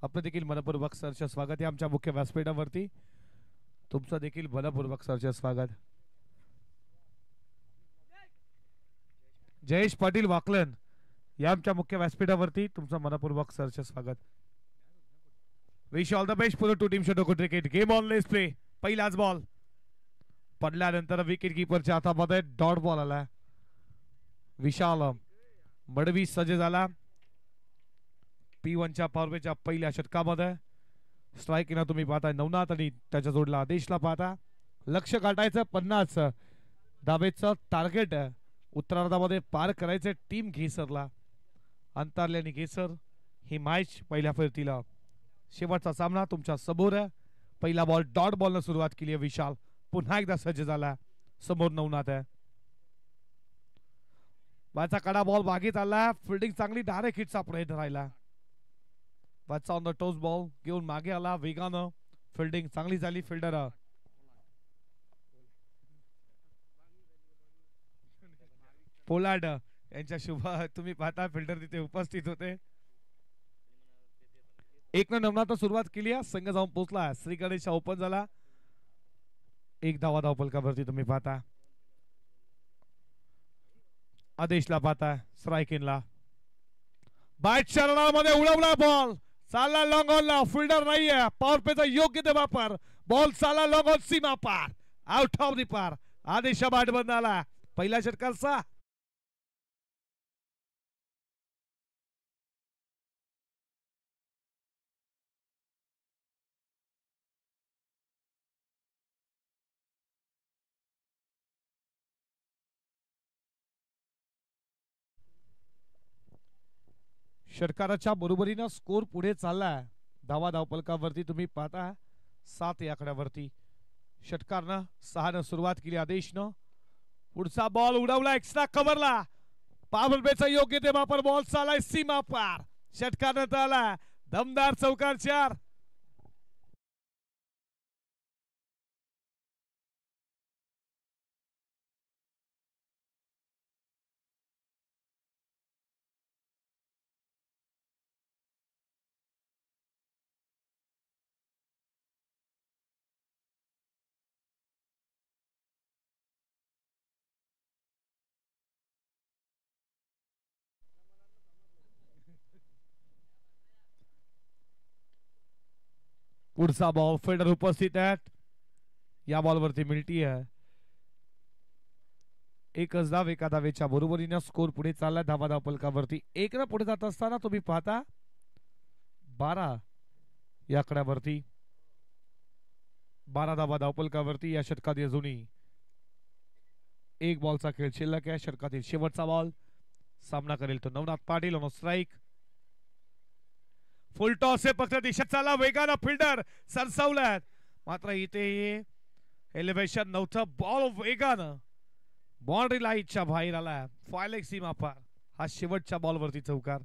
आपलं देखील मनपूर्वक सरचे स्वागत आहे आमच्या मुख्य व्यासपीठावरती. तुमचं देखील मनपूर्वक सरचे स्वागत. जयेश पाटील वाकलन या आमच्या मुख्य व्यासपीठावरती तुमचं मनपूर्वक सरचे स्वागत. Wish all the best for to team शोटोको cricket game on let's play. पहिलाच बॉल पडल्यानंतर विकेट कीपरच्या हातामध्ये डॉट बॉल आला. विशाल मडवी सज्ज झाला. P1च्या पॉवरप्लेच्या पहिल्या षटकामध्ये स्ट्राईक ना तुम्ही पाहताय नवनाथ आणि त्याच्या जोडला आदेशला पाहता. लक्ष गाठायचं 50 धावेचं टार्गेट उत्तरार्धामध्ये पार करायचे टीम घेसरला. अंतरल्याने घेसर ही मॅच पहिल्या फिरतीला शेवटचा सामना तुमच्या समोर. पहिला बॉल डॉट बॉलनं सुरुवात केली आहे. विशाल पुन्हा एकदा सज्ज झाला. समोर नवनाथ आहे. बाचा कडा बॉल मागे चालला. फिल्डिंग चांगली डायरेक्ट हिटचा प्रयत्न राहिला. बाचा ऑन द टोस बॉल घेऊन मागे आला वेगानं. फिल्डिंग चांगली झाली. फिल्डर पोलार्ड यांच्या शुभ तुम्ही पाहता फिल्डर तिथे उपस्थित होते. एक नवनाथ सुरुवात केली आहे. संघ जाऊन पोहोचला. श्री गणेश ओपन झाला. एक धावा धावपलकावरती तुम्ही पाहता. आदेशला पाहता स्ट्राईकिंगला बॅट शरणामध्ये उडवला बॉल चालला लॉंग ऑनला. फिल्डर नाहीये. पॉवर प्लेचा योग्य ते वापर. बॉल चालला लॉंग ऑन सीमा पार आउट ऑफ दी पार. आदेश बॅट बंद आला. पहिल्या षटकाचा षटकाराच्या बरोबरीनं स्कोर पुढे चाललाय. धावा धावपलकावरती तुम्ही पाहता 7 या आकड्यावरती. षटकारनं 6 सुरुवात केली. आदेशनं पुढचा बॉल उडवला एक्स्ट्रा कव्हरला. पॉवर प्लेचा योग्य ते वापर. बॉल चालाय सीमा पार. षटकारनं आला दमदार चौकार 4. पुढचा बॉल फिल्डर उपस्थित आहेत. या बॉलवरती मिळती आहे. एकच धाव एका धावेच्या बरोबरीनं स्कोर पुढे चाललाय. धावा धावपलकावरती 1 पुढे जात असताना तुम्ही पाहता 12 या आकड्यावरती. 12 धावा धावपलकावरती. या षटकात अजूनही एक बॉलचा खेळ शिल्लक आहे. षटकातील शेवटचा बॉल सामना करेल तो Navnath Patil on strike. Full toss आहे फक्त दिशा चालला वेगानं. फिल्डर सरसावलाय मात्र इथे एलिव्हेशन नव्हतं. बॉल वेगानं बाउंड्री लाईनच्या बाहेर आला. फायलेग सीमा पार. हा शेवटच्या बॉलवरती चौकार.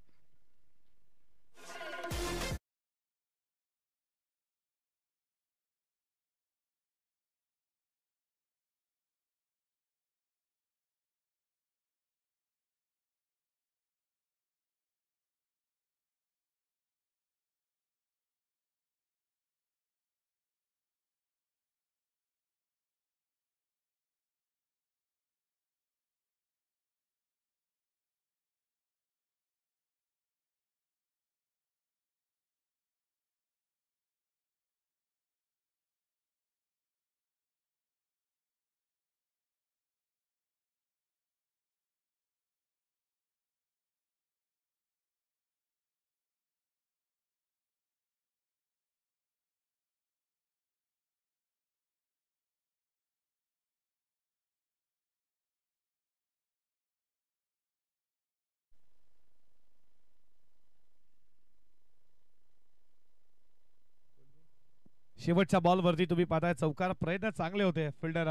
शेवटच्या बॉलवरती तुम्ही पाहताय चौकार. प्रयत्न चांगले होते फिल्डर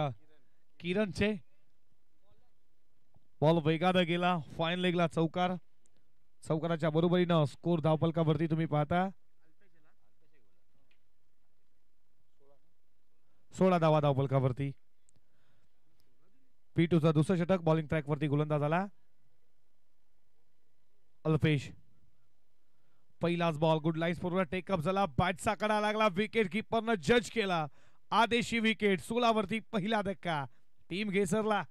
किरणचे. बॉल वेगानं गेला. फाईन लेगला चौकार. चौकाराच्या बरोबरीनं स्कोर धावपलकावरती तुम्ही पाहता 16 धावा धावपलकावरती. P2चा दुसरं षटक. बॉलिंग ट्रॅक वरती गोलंदाज आला अल्पेश. पहिलाच बॉल गुड लाईन्स पूर्ण टेकअप झाला, बॅटचा कडा लागला, विकेट किपरनं जज केला, आदेशी विकेट. 16 वरती पहिला धक्का, टीम घेसरला.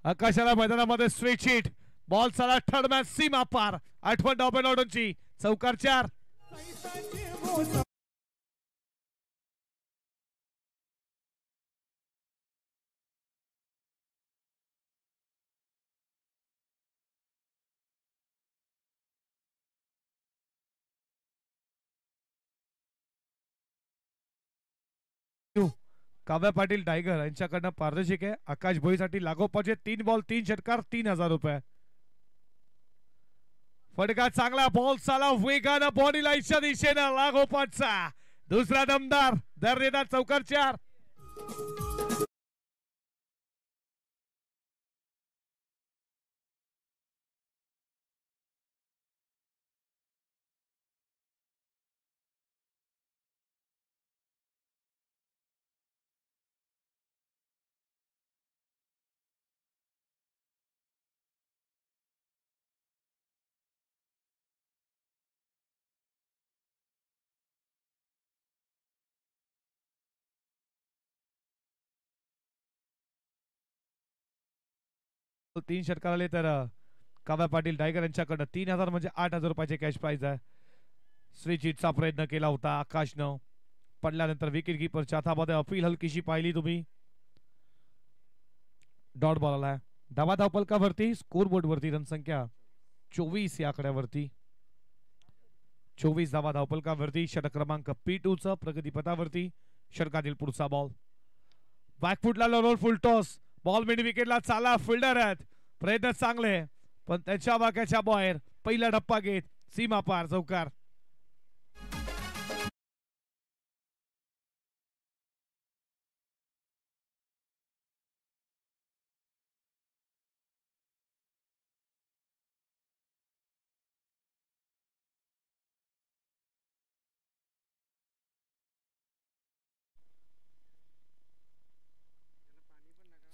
आकाशाला मैदानामध्ये स्ट्रेट शीट, बॉल चला थर्ड मॅच सीमा पार, आठवण डॉबेनॉडोनची, चौकार 4. काव्या पाटील टायगर यांच्याकडनं पारदर्शक आहे. आकाश भोईसाठी लागोपाठचे 3 बॉल 3 षटकार, 3000 रुपये. फटका चांगला, बॉल चाला वेगानं बॉडी लाईनच्या दिशेनं लागोपाठचा, दुसरा दमदार दर्जेदार चौकार 4. तीन षटकार आले तर काव्या पाटील टायगर यांच्याकडनं 3000 म्हणजे 8000 रुपयाचे कॅश प्राइज आहे. श्रीजीतचा प्रयत्न केला होता आकाशनं, पडल्यानंतर विकेट किपरच्या हातामध्ये अपील हलकीशी पाहिली तुम्ही. डॉट बॉल आलाय. धावा धावपलकावरती स्कोर बोर्ड वरती रणसंख्या 24 या आकड्यावरती, 24 धावा धावपलकावरती. षटक क्रमांक P2 चा प्रगतीपथावरती. षटकातील पुढचा बॉल बॅकफुटला roll full toss, ball mid विकेटला चाला, फिल्डर आहेत, प्रयत्न चांगले पण त्याच्या वाक्याच्या बाहेर. पहिला डप्पा घेत सीमा पार, चौकार.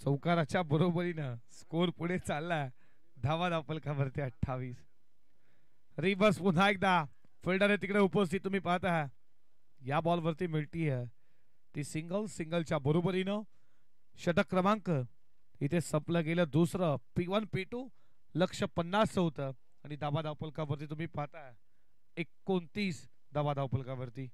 चौकाराच्या बरोबरीनं स्कोर पुढे चालला. धावा धावपलकावरती 28. रिवर्स पुन्हा एकदा फिल्डर तिकडे उपस्थित तुम्ही पाहता. या बॉल वरती मिळती है ती सिंगल, सिंगलच्या बरोबरीनं षटक क्रमांक इथे संपलं गेलं दुसरं. P1 P2 लक्ष 50 होतं आणि धावा धावपलकावरती तुम्ही पाहता 29 धावा धावपलकावरती.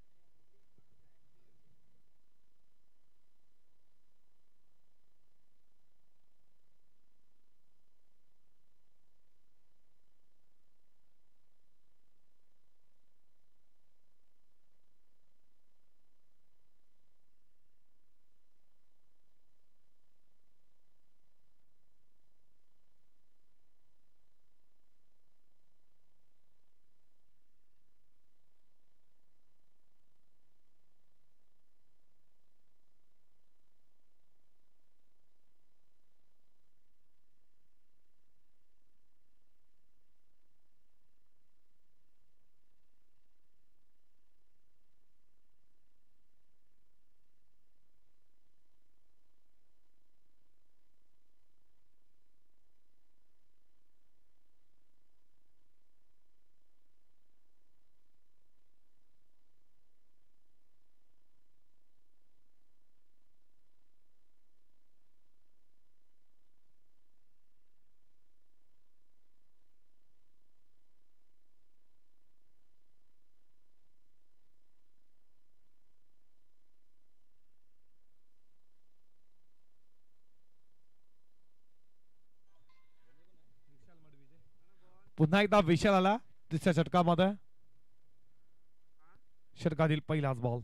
पुन्हा एकदा विशाल आला तिसऱ्या षटकामध्ये. षटकातील पहिलाच बॉल.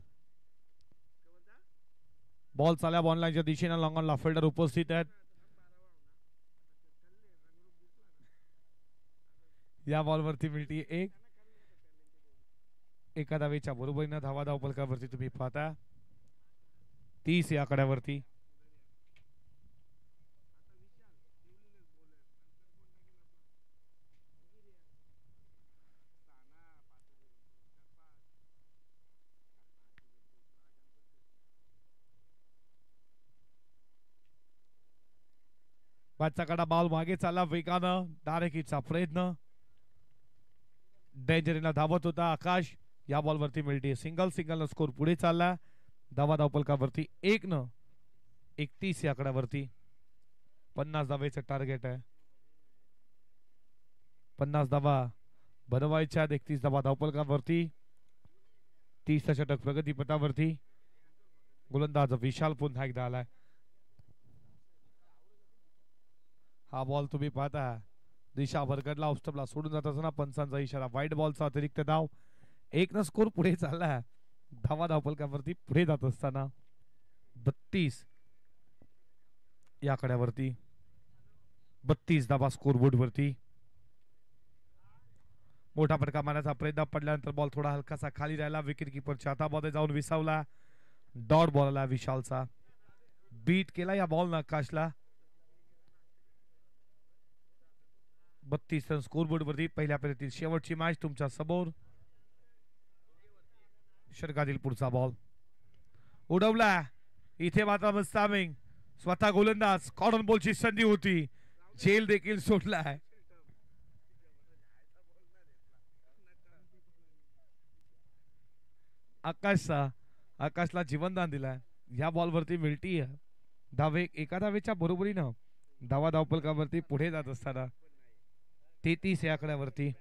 बॉल चाल्या बॉललाईनच्या दिशेने लॉंगॉनला फिल्डर उपस्थित आहेत. या बॉलवरती मिळते एक. एका धावेच्या बरोबरीनं धावा धावफलकावरती तुम्ही पाहता 30 या आकड्यावरती. बादचा कडा बॉल मागे चालला वेगानं. डायरेक्टचा प्रयत्न. डेंजरीला धावत होता आकाश. या बॉलवरती मिळते सिंगल. सिंगल स्कोर पुढे चालला. धावा धावफलकावरती 1 31 या आकड्यावरती. 50 धावेचं टार्गेट आहे. 50 धावा बनवायच्या. 31 धावा धावफलकावरती. 30 षटक प्रगतीपथावरती. गोलंदाज विशाल पुन्हा एकदा आलाय. हा बॉल तुम्ही पाहता दिशा भरकटला ऑफस्टंपला सोडून जात असताना पंचांचा इशारा. वाईट बॉलचा अतिरिक्त धाव. 1 स्कोर पुढे चालला. धावा धावफलकावरती पुढे जात असताना 32 या आकड्यावरती. 32 धावा स्कोरबोर्ड वरती. मोठा फटका मारण्याचा प्रयत्न पडल्यानंतर बॉल थोडा हलकासा खाली राहिला. विकेट किपरच्या हातामध्ये जाऊन विसावला. डॉट बॉल आला विशालचा. बीट केला या बॉल आकाशला. 32 रन स्कोरबोर्ड वरती. पहिल्या फेरीतील शेवटची मॅच तुमच्या समोर. षटकातील पुढचा बॉल उडवला. इथे मात्र मुस्तामिंग स्वतः गोलंदाज. कॉर्नर बॉलची संधी होती. झेल देखील सोडला आहे. आकाशला जीवनदान दिलाय. ह्या बॉलवरती मिळती धावे. एका धावेच्या बरोबरीनं धावा धावफलकावरती पुढे जात असताना 33 या आकड्यावरती.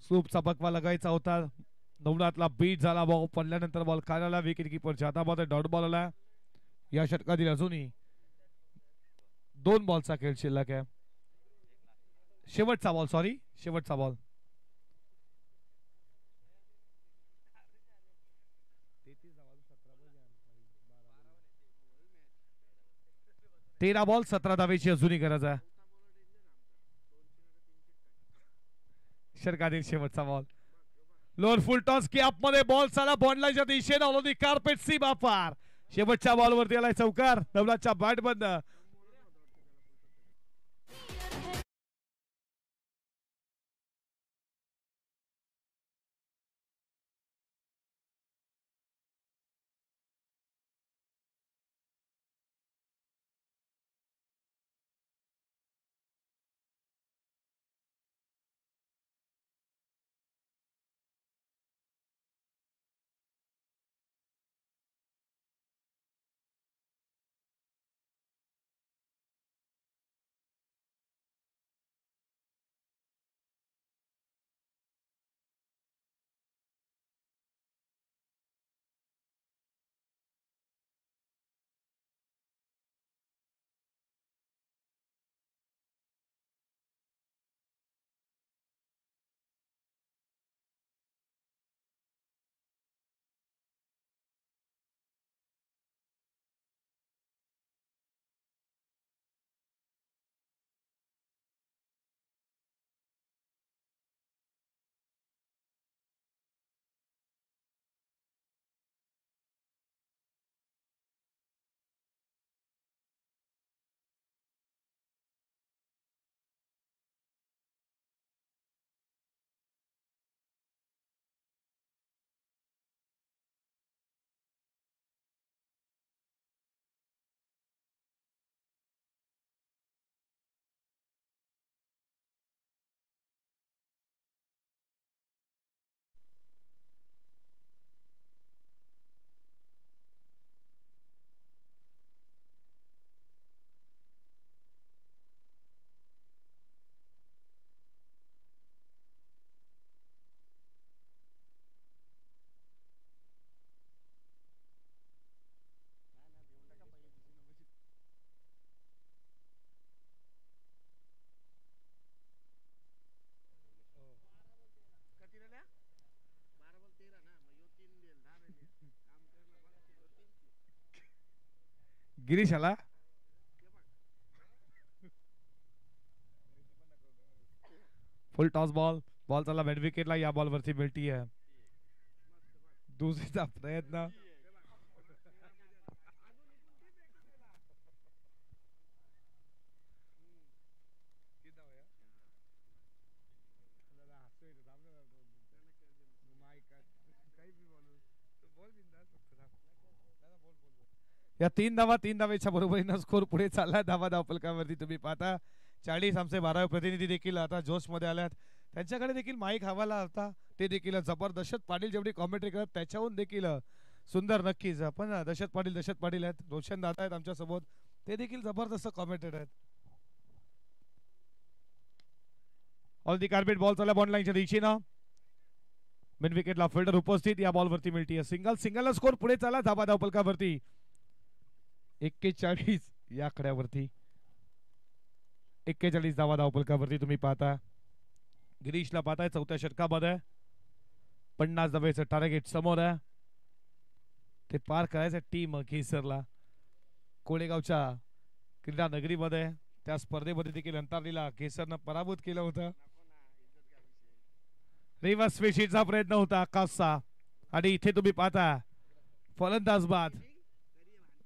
सूपचा बकवा लगायचा होता. नवनाथला बीट झाला. बॉल पडल्यानंतर बॉल खाला. विकेट किपरच्या हातामध्ये डॉट बॉल आला. या षटकातील अजूनही 2 बॉलचा खेळ शिल्लक आहे. शेवटचा बॉल. सॉरी शेवटचा बॉल. 13 बॉल 17 धावेची अजूनही गरज आहे. षटकातील शेवटचा बॉल. लोअर फुल टॉस की मध्ये बॉल चाला बॉन्डलाच्या दिशेने ऑन दी कार्पेट सीमा पार. शेवटच्या बॉलवरती आलाय चौकार. नवलाच्या बॅट बंद. गिरीश आला. फुल टॉस बॉल. बॉल चालला मिड विकेटला. या बॉल वरती मिळती आहे दुसरीचा प्रयत्न. या 3 धावेच्या बरोबरीनं स्कोर पुढे चालला. धावा धावपलकावरती तुम्ही पाहता 40 आमचे 12 प्रतिनिधी देखील आता जोश मध्ये आल्यात. त्यांच्याकडे देखील माईक हवाला होता. ते देखील जबरदस्त पाटील जेवढी कॉमेंट्री करत त्याच्याहून देखील सुंदर नक्कीच. पण दशरथ पाटील आहेत. रोशन दादा आहेत आमच्या सोबत. ते देखील जबरदस्त कॉमेंटेटर आहेत. ऑल दी कार्पेट बॉल चालला बॉन्ड लाईनच्या दिशेनं. मिड विकेटला फिल्डर उपस्थित. या बॉलवरती मिळते सिंगल स्कोर पुढे चालला धाबा धावपलकावरती 41 या आकड्यावरती. 41 धावा धावपलकावरती तुम्ही पाहता. गिरीशला पाहताय चौथ्या षटकामध्ये 50 धावेचं टार्गेट समोर आहे. ते पार करायचं टीम केसरला. कोळेगावच्या क्रीडा नगरीमध्ये त्या स्पर्धेमध्ये देखील अंतरलीला केसरनं पराभूत केलं होतं. रिव्हर्स स्वीशीचा प्रयत्न होता आकाशचा. आणि इथे तुम्ही पाहता फलंदाज बाद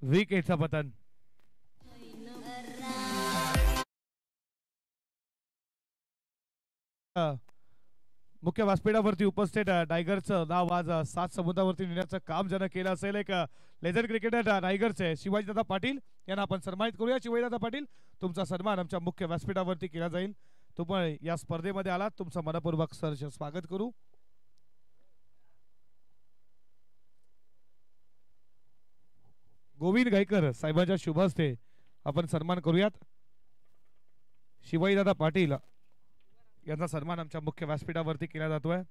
विकेटचं पतन. मुख्य व्यासपीठावरती उपस्थित टायगरचं नाव आज 7 समुद्रावरती नेण्याचं काम ज्यानं केलं असेल एक लेजंड क्रिकेटर टायगरचे शिवाजीदादा पाटील यांना आपण सन्मानित करूया. शिवाजीदादा पाटील तुमचा सन्मान आमच्या मुख्य व्यासपीठावरती केला जाईल. तुम्ही या स्पर्धेमध्ये आलात तुमचं मनपूर्वक सहर्ष स्वागत करू. गोविंद गायकर साहेबांच्या शुभ हस्ते आपण सन्मान करूयात. शिवाजीदादा पाटील यांचा सन्मान आमच्या मुख्य व्यासपीठावरती केला जातोय.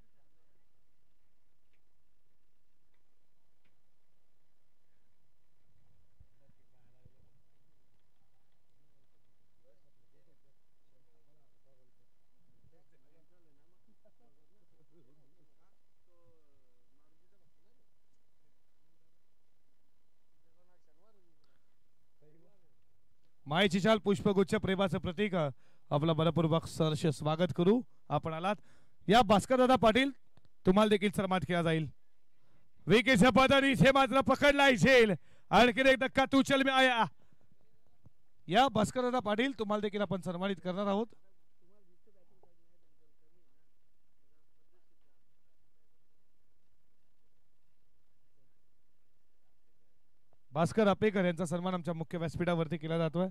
मायेची चाल पुष्पगुच्छ प्रेमाचं प्रतीक आपलं मनपूर्वक सहर्ष स्वागत करू. आपण आलात. या भास्करदादा पाटील तुम्हाला देखील सन्मान केला जाईल. विकेटच्या पदानी हे मात्र पकडला झेल. आणखी एक धक्का तू चल में आया. या भास्करदादा पाटील तुम्हाला देखील आपण सन्मानित करणार आहोत. भास्कर आपेकर यांचा सन्मान आमच्या मुख्य व्यासपीठावरती केला जातोय.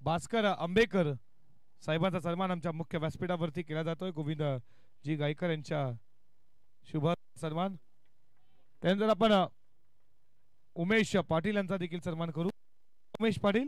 भास्कर आंबेकर साहेबांचा सन्मान आमच्या मुख्य व्यासपीठावरती केला जातोय. गोविंद जी गायकर यांच्या शुभ सन्मान. त्यानंतर आपण उमेश पाटील यांचा देखील सन्मान करू. उमेश पाटील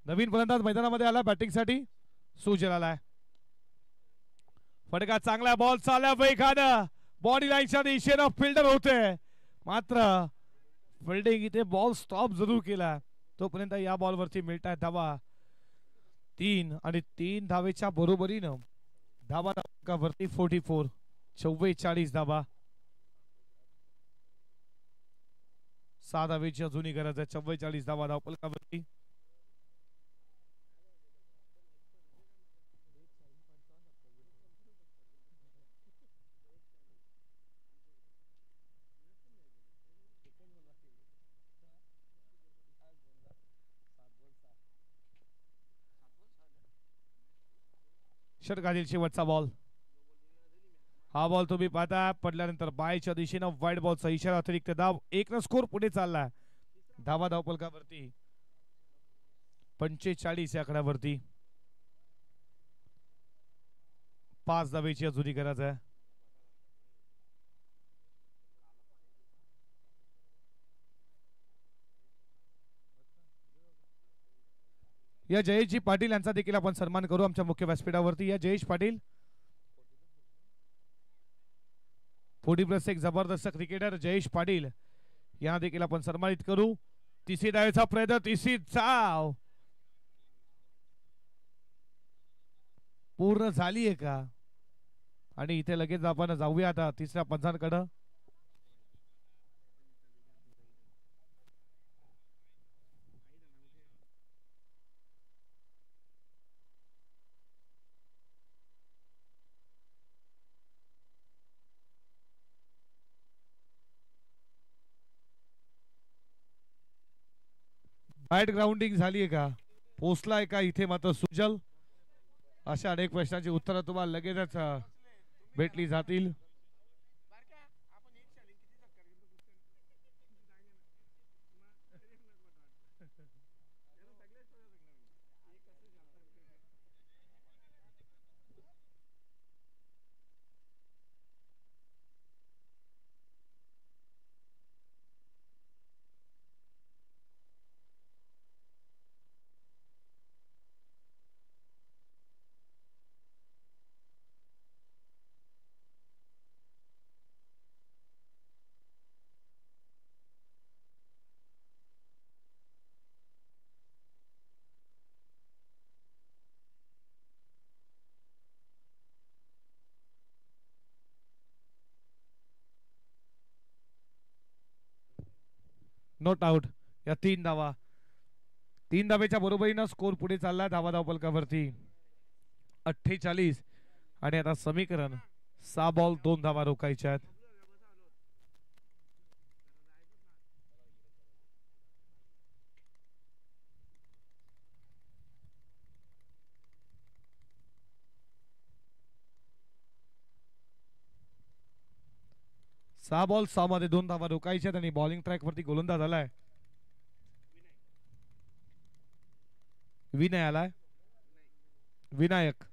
नवीन फलंदाज मैदानामध्ये आला बॅटिंगसाठी. सुजल आलाय. फटका चांगला बॉल चालला वेगानं बॉडी लाईनच्या दिशेनं फिल्डर होते. मात्र फिल्डिंग इथे बॉल स्टॉप जरूर केला. तोपर्यंत या बॉलवरती मिळतात धावा 3 आणि 3 धावेच्या बरोबरीनं धावा वरती 44 44 धावा. 6 धावेची अजूनही गरज आहे. 44 धावा धावपलकावरती. षटकातील शेवटचा बॉल. हा बॉल तुम्ही पाहता पडल्यानंतर बायच्या दिशेनं वाईड बॉलचा इशारा. अतिरिक्त धाव 1 स्कोर पुढे चालला. धावा धावपलकावरती 45 या आकड्यावरती. 5 धावेची अजूनही गरज आहे. या जयेशजी पाटील यांचा देखील आपण सन्मान करू आमच्या मुख्य व्यासपीठावरती. या जयेश पाटील 40+ एक जबरदस्त क्रिकेटर जयेश पाटील यांना देखील आपण सन्मानित करू. तिसरी धावेचा प्रयत्न, तिसरी चाव पूर्ण झाली आहे का? आणि इथे लगेच आपण जाऊया आता तिसऱ्या पंचांकडे. बॅट ग्राउंडिंग झाली आहे का? पोचलाय का इथे मात्र सुजल? अशा अनेक प्रश्नांची उत्तरं तुम्हाला लगेचच भेटली जातील. Not out. या 3 धावा, 3 धावेच्या बरोबरीनं स्कोर पुढे चालला धावा धावपलकावरती 48. आणि आता समीकरण 6 बॉल 2 धावा रोखायच्या आहेत. सहा बॉल 6 मध्ये 2 धावा रोखायच्यात आणि बॉलिंग ट्रॅक वरती गोलंदाज आलाय विनय आलाय. विनायक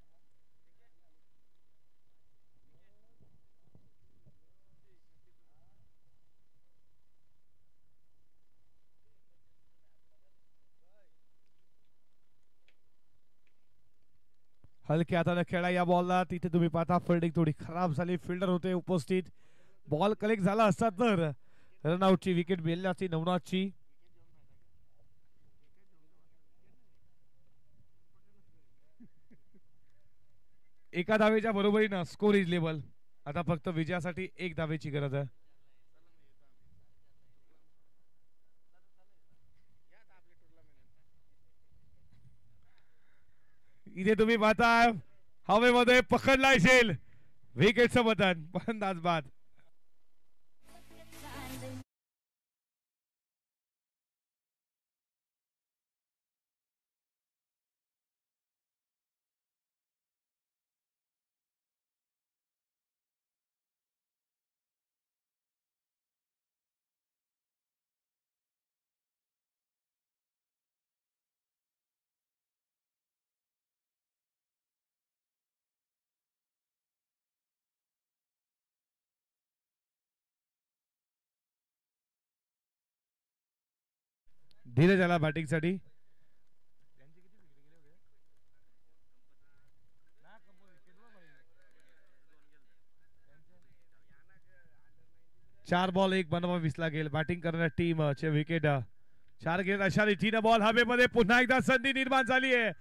हलक्या हाताने खेळा या बॉलला. तिथे तुम्ही पाहता फिल्डिंग थोडी खराब झाली, फिल्डर होते उपस्थित. बॉल कलेक्ट झाला असता तर रनआउटची विकेट मिळाली असती नवनाथची. एका धावेच्या बरोबरीनं स्कोर इज लेवल. आता फक्त विजयासाठी 1 धावेची गरज आहे. इथे तुम्ही पाहता हवेमध्ये पकडला असेल विकेटचं बटन, फलंदाज बाद. धीरज आला बॅटिंग साठी. 4 बॉल 1 बनवा 20 लागेल. बॅटिंग करणाऱ्या टीम चे विकेट 4 घेत अशा रीतीने बॉल हवेमध्ये पुन्हा एकदा संधी निर्माण झाली आहे.